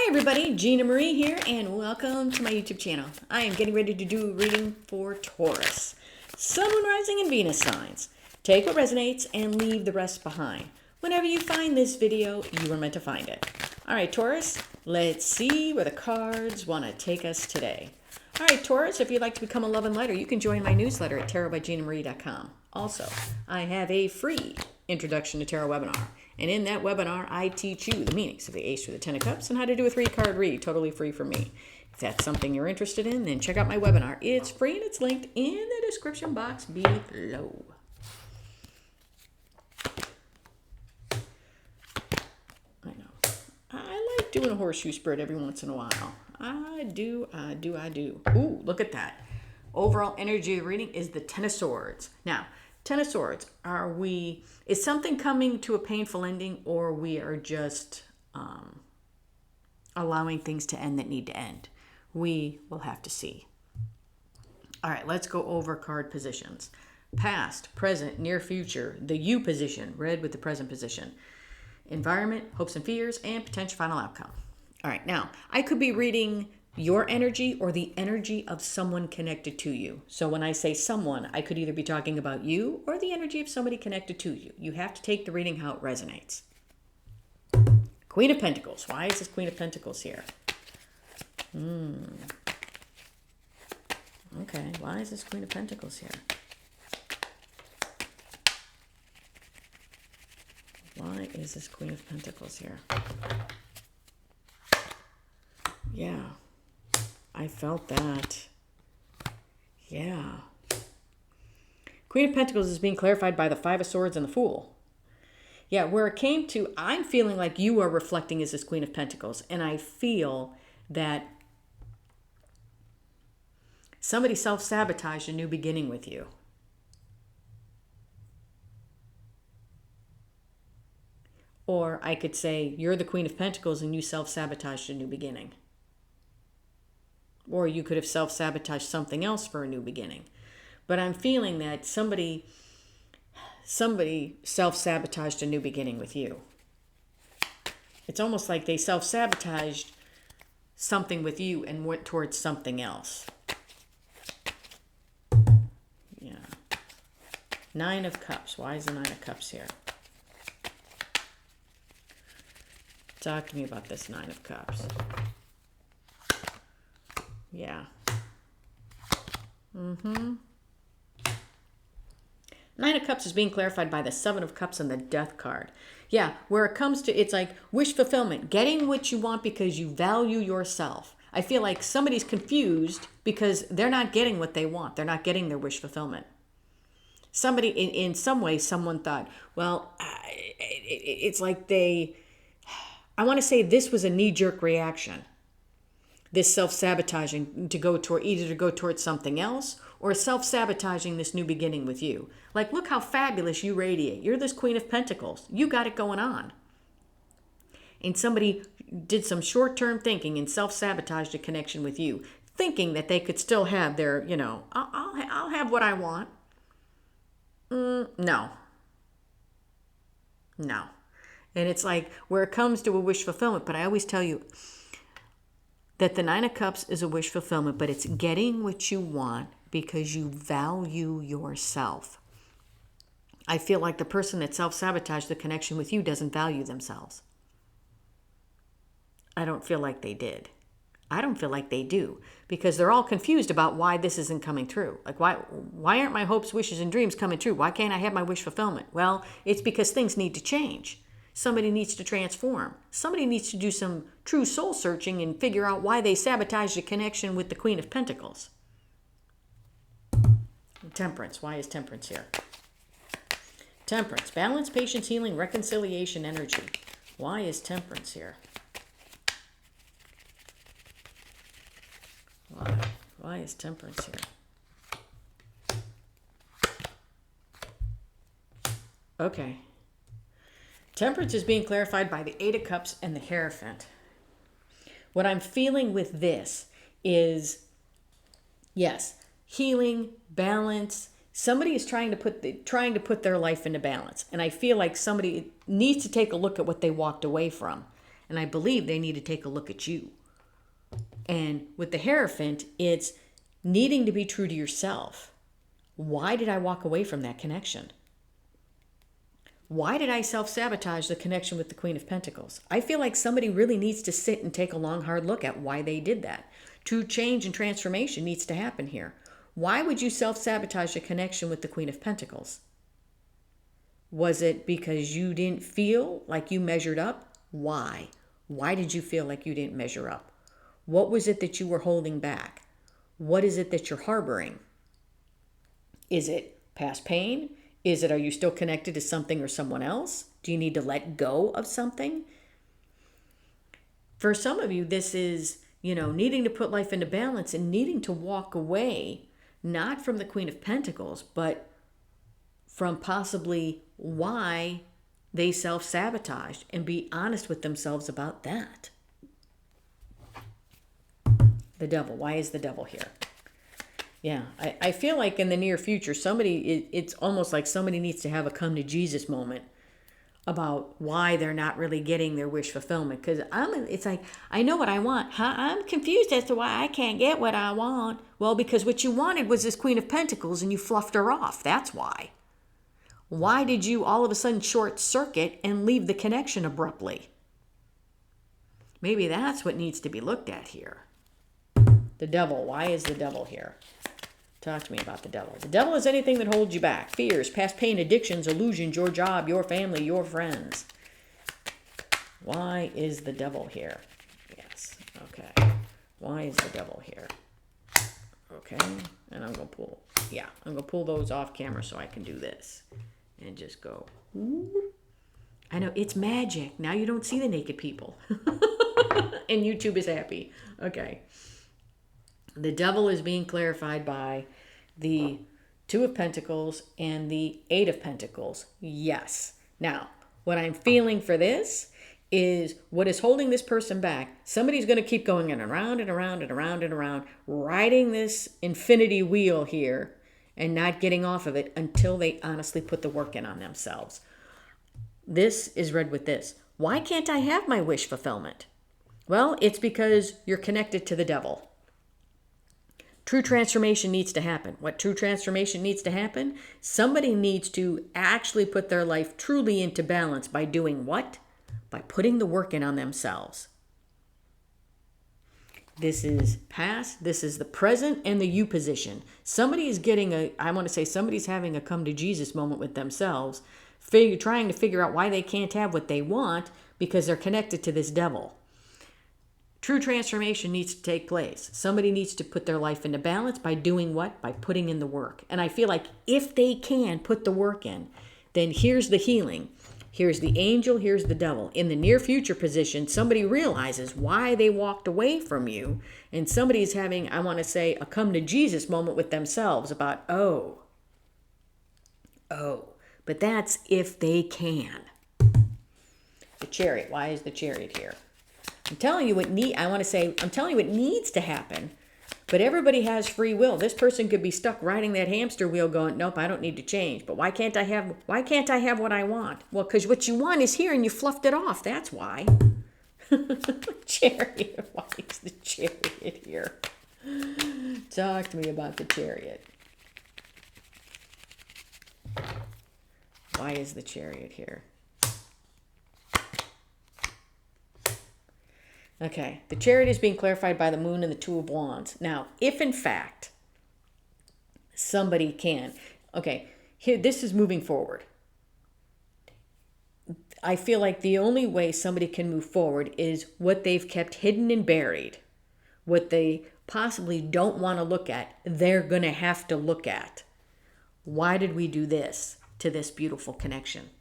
everybody, Gina Marie here, and welcome to my YouTube channel. I am getting ready to do a reading for Taurus. Sun, Moon, Rising, and Venus signs. Take what resonates and leave the rest behind. Whenever you find this video, you are meant to find it. All right, Taurus, let's see where the cards want to take us today. All right, Taurus, if you'd like to become a love and lighter, you can join my newsletter at tarotbyginamarie.com. Also, I have a free Introduction to Tarot webinar. And in that webinar, I teach you the meanings of the Ace through the Ten of Cups and how to do a 3-card read totally free from me. If that's something you're interested in, then check out my webinar. It's free and it's linked in the description box below. I know. I like doing a horseshoe spread every once in a while. I do. Ooh, look at that. Overall energy of the reading is the Ten of Swords. Now, Ten of Swords, is something coming to a painful ending, or we are just allowing things to end that need to end? We will have to see. All right, let's go over card positions. Past, present, near future, the you position, red with the present position. Environment, hopes and fears, and potential final outcome. All right, now, I could be reading your energy or the energy of someone connected to you. So when I say someone, I could either be talking about you or the energy of somebody connected to you. You have to take the reading how it resonates. Queen of Pentacles. Why is this Queen of Pentacles here? Okay, why is this Queen of Pentacles here? Why is this Queen of Pentacles here? Yeah. I felt that. Yeah. Queen of Pentacles is being clarified by the Five of Swords and the Fool. Yeah, where it came to, I'm feeling like you are reflecting as this Queen of Pentacles. And I feel that somebody self-sabotaged a new beginning with you. Or I could say, you're the Queen of Pentacles and you self-sabotaged a new beginning. Or you could have self-sabotaged something else for a new beginning. But I'm feeling that somebody self-sabotaged a new beginning with you. It's almost like they self-sabotaged something with you and went towards something else. Yeah. Nine of Cups. Why is the Nine of Cups here? Talk to me about this Nine of Cups. Yeah. Nine of Cups is being clarified by the Seven of Cups and the Death card. Yeah, where it comes to, it's like wish fulfillment. Getting what you want because you value yourself. I feel like somebody's confused because they're not getting what they want. They're not getting their wish fulfillment. Somebody, in some way, someone thought, well, it's like I want to say this was a knee-jerk reaction. This self-sabotaging to go toward, either to go towards something else or self-sabotaging this new beginning with you. Like, look how fabulous you radiate. You're this Queen of Pentacles. You got it going on. And somebody did some short-term thinking and self-sabotaged a connection with you, thinking that they could still have their, I'll have what I want. No. And it's like where it comes to a wish fulfillment, but I always tell you, that the Nine of Cups is a wish fulfillment, but it's getting what you want because you value yourself. I feel like the person that self-sabotaged the connection with you doesn't value themselves. I don't feel like they did. I don't feel like they do because they're all confused about why this isn't coming through. Like, why aren't my hopes, wishes, and dreams coming true? Why can't I have my wish fulfillment? Well, it's because things need to change. Somebody needs to transform. Somebody needs to do some true soul searching and figure out why they sabotaged a connection with the Queen of Pentacles. Temperance. Why is Temperance here? Temperance. Balance, patience, healing, reconciliation, energy. Why is Temperance here? Why is Temperance here? Okay. Temperance is being clarified by the Eight of Cups and the Hierophant. What I'm feeling with this is, yes, healing, balance. Somebody is trying to put their life into balance. And I feel like somebody needs to take a look at what they walked away from And I believe they need to take a look at you. And with the Hierophant, it's needing to be true to yourself. Why did I walk away from that connection? Why did I self-sabotage the connection with the Queen of Pentacles? I feel like somebody really needs to sit and take a long, hard look at why they did that. True change and transformation needs to happen here. Why would you self-sabotage the connection with the Queen of Pentacles? Was it because you didn't feel like you measured up? Why? Why did you feel like you didn't measure up? What was it that you were holding back? What is it that you're harboring? Is it past pain? Is it, are you still connected to something or someone else? Do you need to let go of something? For some of you, this is, needing to put life into balance and needing to walk away, not from the Queen of Pentacles, but from possibly why they self-sabotaged, and be honest with themselves about that. The Devil. Why is the Devil here? Yeah, I feel like in the near future, it's almost like somebody needs to have a come to Jesus moment about why they're not really getting their wish fulfillment. Because it's like, I know what I want. Huh? I'm confused as to why I can't get what I want. Well, because what you wanted was this Queen of Pentacles and you fluffed her off. That's why. Why did you all of a sudden short circuit and leave the connection abruptly? Maybe that's what needs to be looked at here. The Devil. Why is the Devil here? Talk to me about the Devil. The Devil is anything that holds you back. Fears, past pain, addictions, illusions, your job, your family, your friends. Why is the Devil here? Yes. Okay. Why is the Devil here? Okay. And I'm going to pull. Yeah. I'm going to pull those off camera so I can do this. And just go. Whoop. I know. It's magic. Now you don't see the naked people. And YouTube is happy. Okay. The Devil is being clarified by the Two of Pentacles and the Eight of Pentacles. Yes. Now, what I'm feeling for this is what is holding this person back. Somebody's going to keep going and around and around and around and around, riding this infinity wheel here and not getting off of it until they honestly put the work in on themselves. This is read with this. Why can't I have my wish fulfillment? Well, it's because you're connected to the Devil. True transformation needs to happen. What true transformation needs to happen? Somebody needs to actually put their life truly into balance by doing what? By putting the work in on themselves. This is past, this is the present, and the you position. Somebody is getting somebody's having a come to Jesus moment with themselves, trying to figure out why they can't have what they want because they're connected to this Devil. True transformation needs to take place. Somebody needs to put their life into balance by doing what? By putting in the work. And I feel like if they can put the work in, then here's the healing. Here's the angel, here's the Devil. In the near future position, somebody realizes why they walked away from you. And somebody's having, a come to Jesus moment with themselves about, but that's if they can. The Chariot. Why is the Chariot here? I'm telling you what needs to happen, but everybody has free will. This person could be stuck riding that hamster wheel going, nope, I don't need to change. But why can't I have what I want? Well, because what you want is here and you fluffed it off. That's why. Chariot. Why is the Chariot here? Talk to me about the Chariot. Why is the Chariot here? Okay, the Chariot is being clarified by the Moon and the Two of Wands. Now, if in fact somebody can, this is moving forward. I feel like the only way somebody can move forward is what they've kept hidden and buried, what they possibly don't want to look at, they're going to have to look at. Why did we do this to this beautiful connection?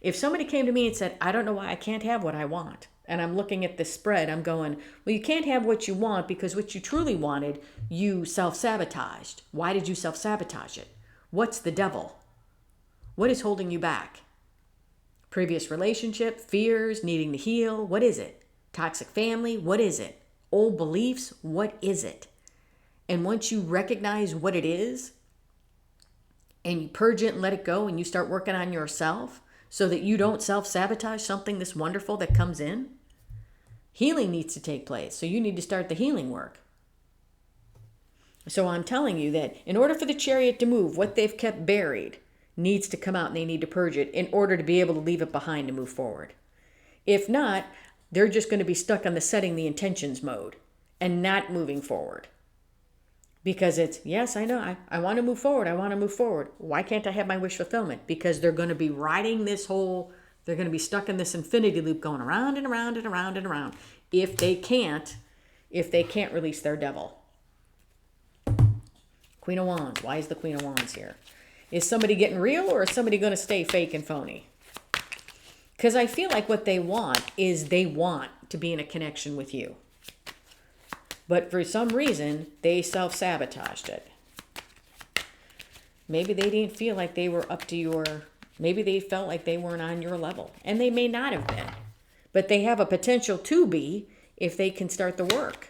If somebody came to me and said, I don't know why I can't have what I want, and I'm looking at this spread, I'm going, well, you can't have what you want because what you truly wanted, you self-sabotaged. Why did you self-sabotage it? What's the Devil? What is holding you back? Previous relationship, fears, needing to heal, what is it? Toxic family, what is it? Old beliefs, what is it? And once you recognize what it is, and you purge it and let it go, and you start working on yourself so that you don't self-sabotage something this wonderful that comes in, Healing needs to take place. So you need to start the healing work. So I'm telling you that in order for the Chariot to move, what they've kept buried needs to come out, and they need to purge it in order to be able to leave it behind and move forward. If not, they're just going to be stuck on the setting the intentions mode and not moving forward. Because it's, yes, I know, I want to move forward. I want to move forward. Why can't I have my wish fulfillment? Because they're going to be riding this whole, they're going to be stuck in this infinity loop going around and around and around and around if they can't release their devil. Queen of Wands. Why is the Queen of Wands here? Is somebody getting real, or is somebody going to stay fake and phony? Because I feel like what they want is they want to be in a connection with you. But for some reason, they self-sabotaged it. Maybe they didn't feel like they were up to your, maybe they felt like they weren't on your level. And they may not have been. But they have a potential to be if they can start the work.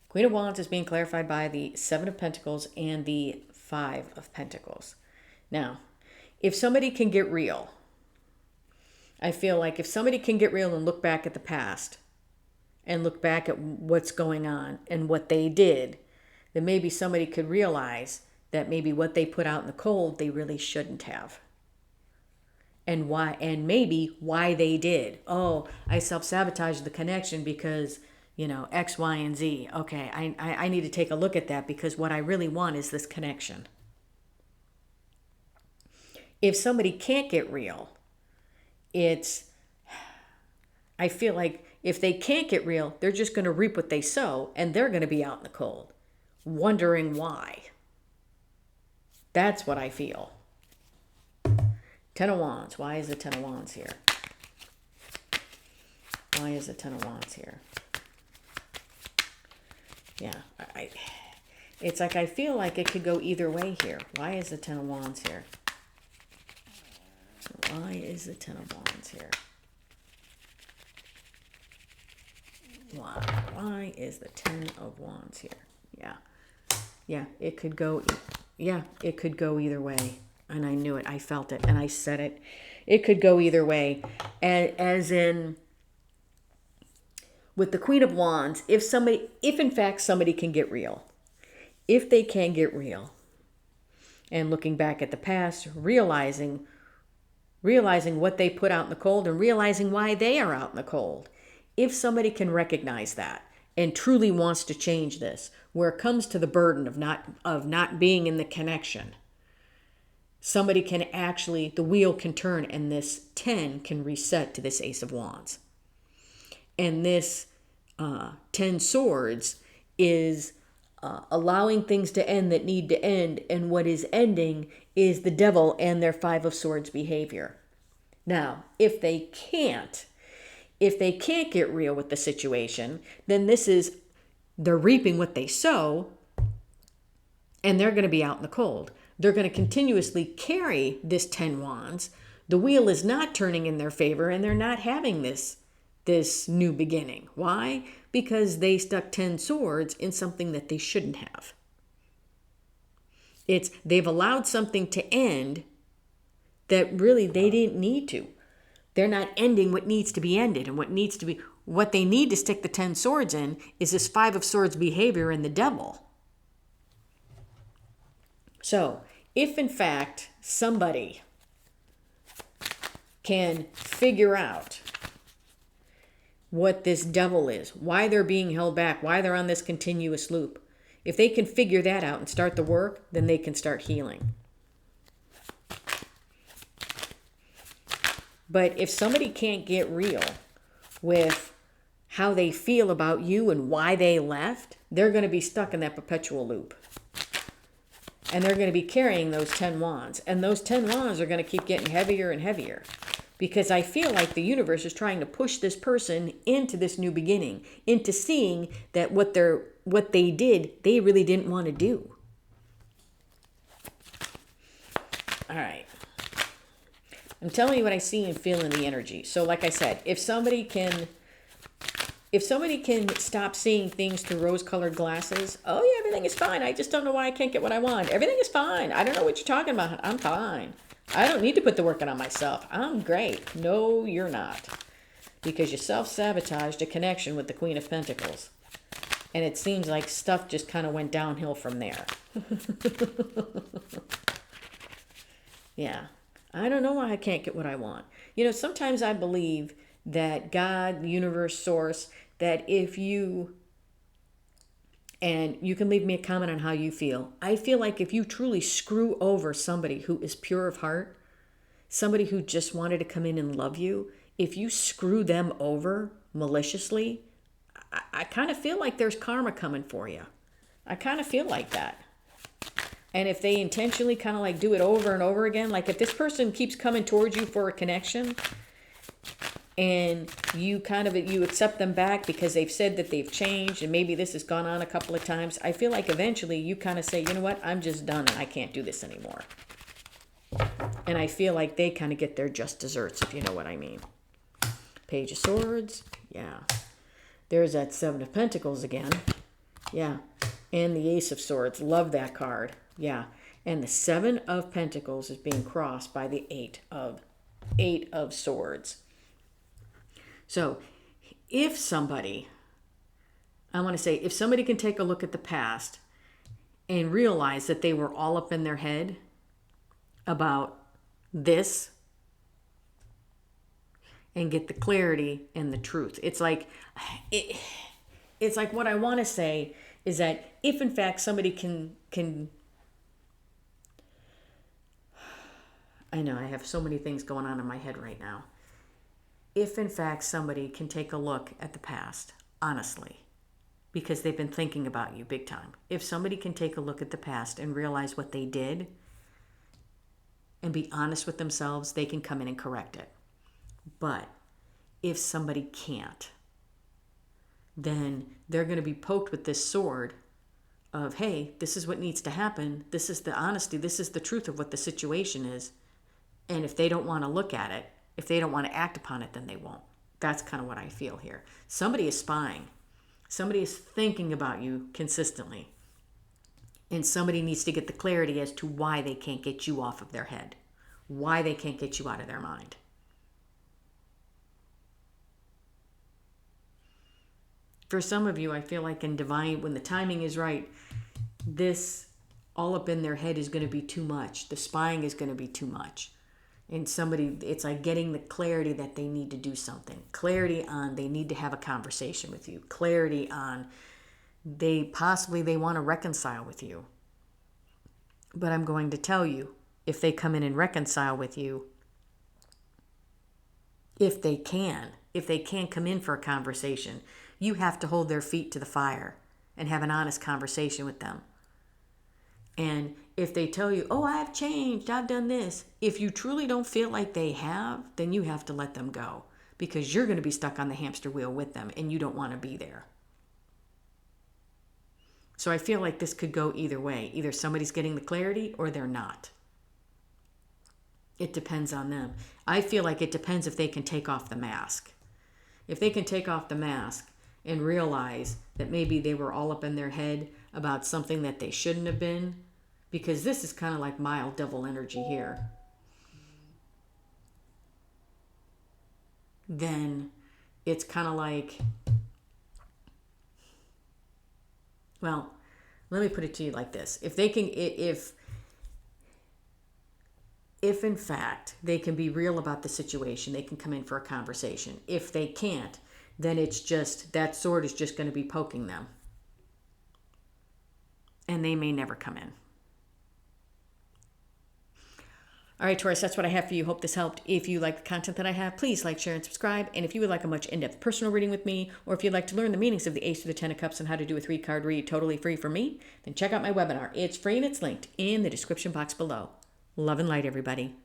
Queen of Wands is being clarified by the Seven of Pentacles and the Five of Pentacles. Now, if somebody can get real, I feel like if somebody can get real and look back at the past and look back at what's going on and what they did, then maybe somebody could realize that maybe what they put out in the cold, they really shouldn't have. And why, and maybe why they did. Oh, I self-sabotaged the connection because, you know, X, Y, and Z. Okay, I need to take a look at that because what I really want is this connection. If somebody can't get real, I feel like if they can't get real, they're just going to reap what they sow, and they're going to be out in the cold, wondering why. That's what I feel. Ten of Wands. Why is the Ten of Wands here? Why is the Ten of Wands here? Yeah, it's like I feel like it could go either way here. Why is the Ten of Wands here? Why is the Ten of Wands here? Why is the Ten of Wands here? Yeah, it could go. Yeah, it could go either way, and I knew it. I felt it, and I said it. It could go either way, and as in with the Queen of Wands, if in fact somebody can get real, if they can get real, and looking back at the past, realizing what they put out in the cold and realizing why they are out in the cold. If somebody can recognize that and truly wants to change this, where it comes to the burden of not being in the connection, somebody can actually, the wheel can turn and this 10 can reset to this Ace of Wands. And this 10 Swords is allowing things to end that need to end, and what is ending is the devil and their Five of Swords behavior. Now, if they can't get real with the situation, then they're reaping what they sow, and they're going to be out in the cold. They're going to continuously carry this 10 Wands. The wheel is not turning in their favor, and they're not having this new beginning. Why? Because they stuck 10 swords in something that they shouldn't have. They've allowed something to end that really they didn't need to. They're not ending what needs to be ended, and what they need to stick the 10 swords in is this 5 of Swords behavior and the devil. So, if in fact somebody can figure out what this devil is, why they're being held back, why they're on this continuous loop, if they can figure that out and start the work, then they can start healing. But if somebody can't get real with how they feel about you and why they left, they're going to be stuck in that perpetual loop. And they're going to be carrying those 10 wands. And those 10 wands are going to keep getting heavier and heavier. Because I feel like the universe is trying to push this person into this new beginning, into seeing that what they did, they really didn't want to do. All right. I'm telling you what I see and feel in the energy. So like I said, if somebody can If somebody can stop seeing things through rose-colored glasses, oh yeah, everything is fine. I just don't know why I can't get what I want. Everything is fine. I don't know what you're talking about. I'm fine. I don't need to put the work in on myself. I'm great. No, you're not. Because you self-sabotaged a connection with the Queen of Pentacles. And it seems like stuff just kind of went downhill from there. Yeah. I don't know why I can't get what I want. You know, sometimes I believe that God, the universe, source, that if you, and you can leave me a comment on how you feel. I feel like if you truly screw over somebody who is pure of heart, somebody who just wanted to come in and love you, if you screw them over maliciously, I kind of feel like there's karma coming for you. I kind of feel like that. And if they intentionally kind of like do it over and over again, like if this person keeps coming towards you for a connection and you accept them back because they've said that they've changed and maybe this has gone on a couple of times, I feel like eventually you kind of say, you know what, I'm just done and I can't do this anymore. And I feel like they kind of get their just desserts, if you know what I mean. Page of Swords. Yeah. There's that Seven of Pentacles again. Yeah. And the Ace of Swords. Love that card. Yeah. And the Seven of Pentacles is being crossed by the Eight of Swords. So if somebody can take a look at the past and realize that they were all up in their head about this and get the clarity and the truth. It's like what I want to say is that if in fact somebody can I know I have so many things going on in my head right now. If in fact somebody can take a look at the past, honestly, because they've been thinking about you big time. If somebody can take a look at the past and realize what they did and be honest with themselves, they can come in and correct it. But if somebody can't, then they're going to be poked with this sword of, hey, this is what needs to happen. This is the honesty. This is the truth of what the situation is. And if they don't want to look at it, if they don't want to act upon it, then they won't. That's kind of what I feel here. Somebody is spying. Somebody is thinking about you consistently. And somebody needs to get the clarity as to why they can't get you off of their head. Why they can't get you out of their mind. For some of you, I feel like in divine, when the timing is right, this all up in their head is going to be too much. The spying is going to be too much. And it's like getting the clarity that they need to do something. Clarity on they need to have a conversation with you. Clarity on they want to reconcile with you. But I'm going to tell you, if they come in and reconcile with you, if they can come in for a conversation, you have to hold their feet to the fire and have an honest conversation with them. And if they tell you, oh, I've changed, I've done this, if you truly don't feel like they have, then you have to let them go because you're going to be stuck on the hamster wheel with them and you don't want to be there. So I feel like this could go either way. Either somebody's getting the clarity or they're not. It depends on them. I feel like it depends if they can take off the mask. If they can take off the mask and realize that maybe they were all up in their head about something that they shouldn't have been, because this is kind of like mild devil energy here, then it's kind of like, well, let me put it to you like this. If in fact they can be real about the situation, they can come in for a conversation. If they can't, then it's just, that sword is just going to be poking them. And they may never come in. All right, Taurus, that's what I have for you. Hope this helped. If you like the content that I have, please like, share, and subscribe. And if you would like a much in-depth personal reading with me, or if you'd like to learn the meanings of the Ace or the Ten of Cups and how to do a 3-card read totally free from me, then check out my webinar. It's free and it's linked in the description box below. Love and light, everybody.